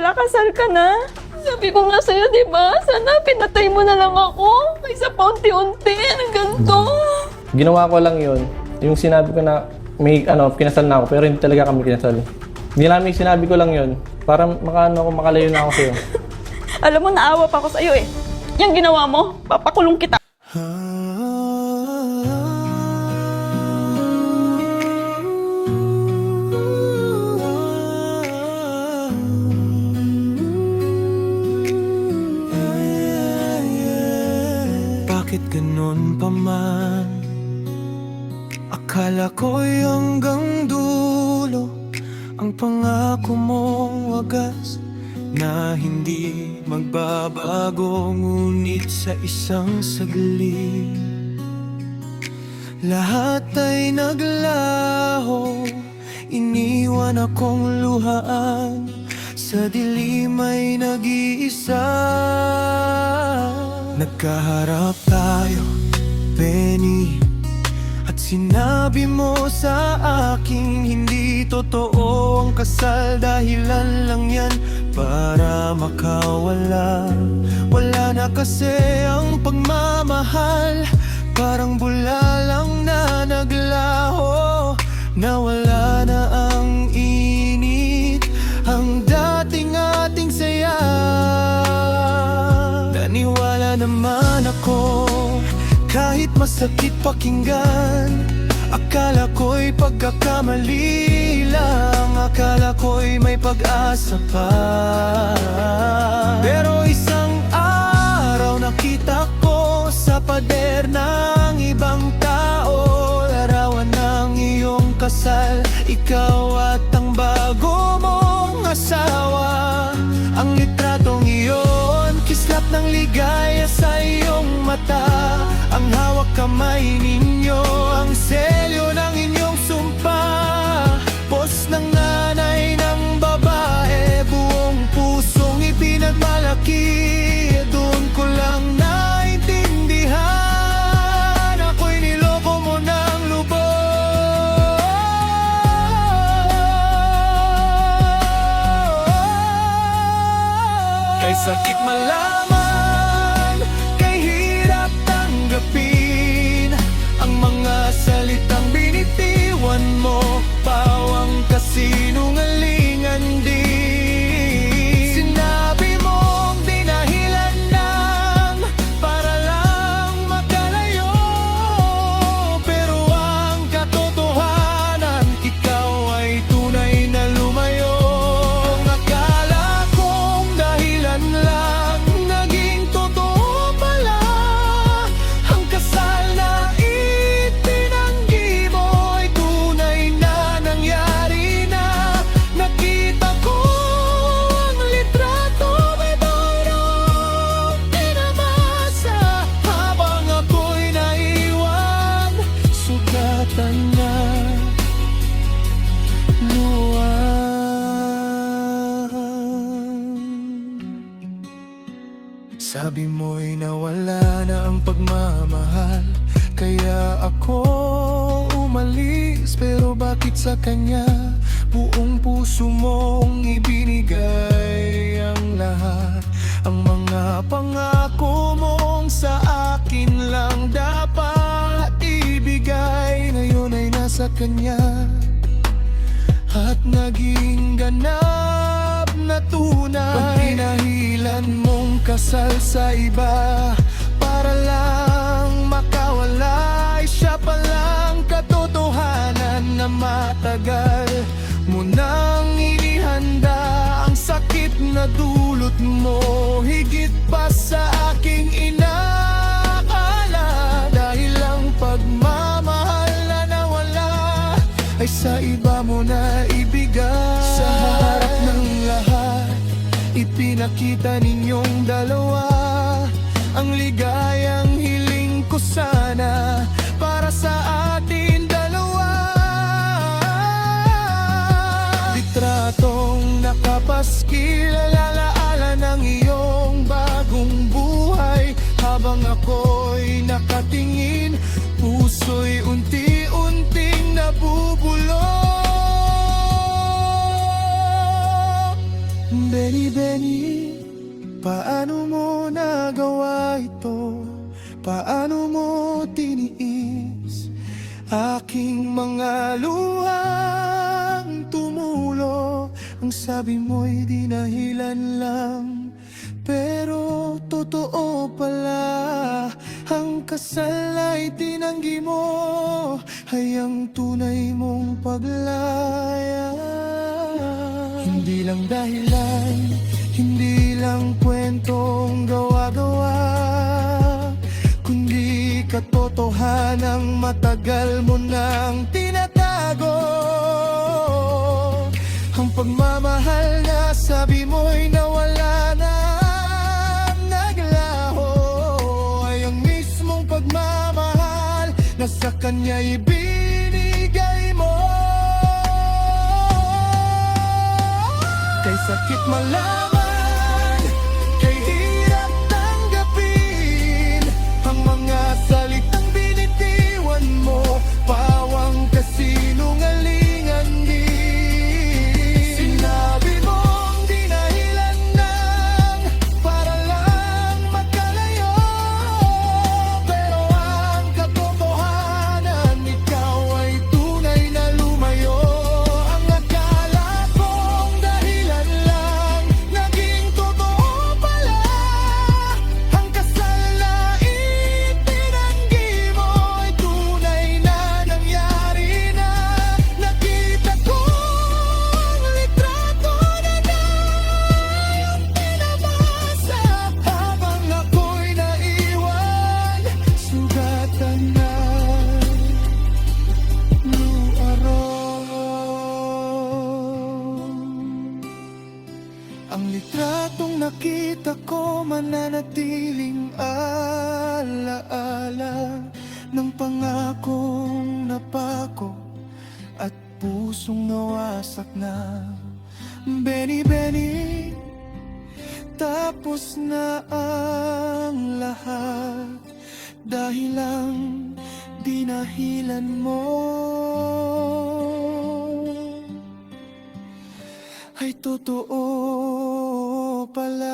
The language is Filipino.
pala kasal ka na. Sabi ko nga sa'yo, di ba? Sana pinatay mo na lang ako. Kaysa paunti-unti. Ano ganito? Ginawa ko lang yun. Yung sinabi ko na may kinasal na ako pero hindi talaga kami kinasal. Nilamig sinabi ko lang yun para makalayo na ako sa'yo. Alam mo, naawa pa ako sa'yo eh. Yung ginawa mo, papakulong kita. Bakit ganun pa man? Akala ko'y hanggang dulo ang pangako mong wagas na hindi magbabago, ngunit sa isang saglit lahat ay naglaho. Iniwan akong luhaan, sa dilim ay nag-iisa. Nagkaharap tayo, Penny, at sinabi mo sa akin hindi totoo ang kasal. Dahilan lang yan para makawala. Wala na kasi ang pagmamahal, parang bula lang na naglaho. Nawala na ang init, ang dating ating saya. Naniwala naman ako, kahit masakit pakinggan. Akala ko'y pagkakamali lang, akala ko'y may pag-asa pa. Pero isang araw nakita ko sa pader ng ibang tao, larawan ng iyong kasal, ikaw at ang bago mong asawa. Ang litratong iyon, kislap ng ligaya sa iyong mata. Ang hawak kamay ninyo, ang selyo ng inyong sumpa. Pos ng nanay ng babae, buong pusong ipinagmalaki. Doon ko lang naintindihan, ako'y niloko mo ng lubos. Kay sakit malaman, kay hirap tanggapin ang mga salitang binitiwan mo, pawang kasinungalingan din. Sinabi mong di dahilan lang para lang makalayo, pero ang katotohanan, ikaw ay tunay na lumayo. Akala kong dahilan lang, naging totoo pala ang kasal na itinanggi mo ay tunay na nangyari na. Nakita ko ang litrato, may parang tinamasa. Habang ako'y naiwan, sugatan na luwan. Sabi mo'y nawala na ang pagmamahal, kaya ako umalis. Pero bakit sa kanya buong puso mong ibinigay ang lahat? Ang mga pangako mong sa akin lang dapat ibigay, ngayon ay nasa kanya at naging ganap na tunay. Pag pinahilan mong kasal sa iba para lang makawala, ay siya palang katotohanan na matagal mo nang inihanda. Ang sakit na dulot mo, higit pa sa aking inakala. Dahil ang pagmamahal na nawala ay sa iba mo na ibigay. Sa harap ng lahat, ipinakita ninyong dalawa ang ligayang hiling ko sana para sa atin dalawa. Litratong nakapaskil, alaala ng iyong bagong buhay. Habang ako'y nakatingin, puso'y unti-unting nabubulok. Benny, Benny, paano mo nagawa ito? Paano mo tiniis aking mga luhang tumulo? Ang sabi mo'y di dahilan lang, pero totoo pala. Ang kasal ay tinanggi mo, ay ang tunay mong paglaya. Hindi lang dahilan, hindi lang kwentong gawa-gawa, kundi katotohanang matagal mo nang tinatago. Ang pagmamahal na sabi mo'y nawala na, naglaho, ay ang mismong pagmamahal na sa kanya ibinigay mo. Kay sakit malaman, kay hirap tanggapin ang mga salitang binitiwan mo, pawang kasinungalingan din. Sinabi mong di dahilan lang para lang magkalayo, pero ang katotohanan, ikaw ay tunay na lumayo. Ang akala kong dahilan lang, naging totoo pala. Ang kasal na itinanggi mo ay tunay na nangyari na. Nakita kong litrato na nang pinabasa habang ako'y naiwan, sugatan na luaron. Ang litratong nakita ko mananatiling alaala ng pangakong napako at pusong nawasak na. Benny, Benny, tapos na ang lahat dahil lang dinahilan mo ay totoo pala.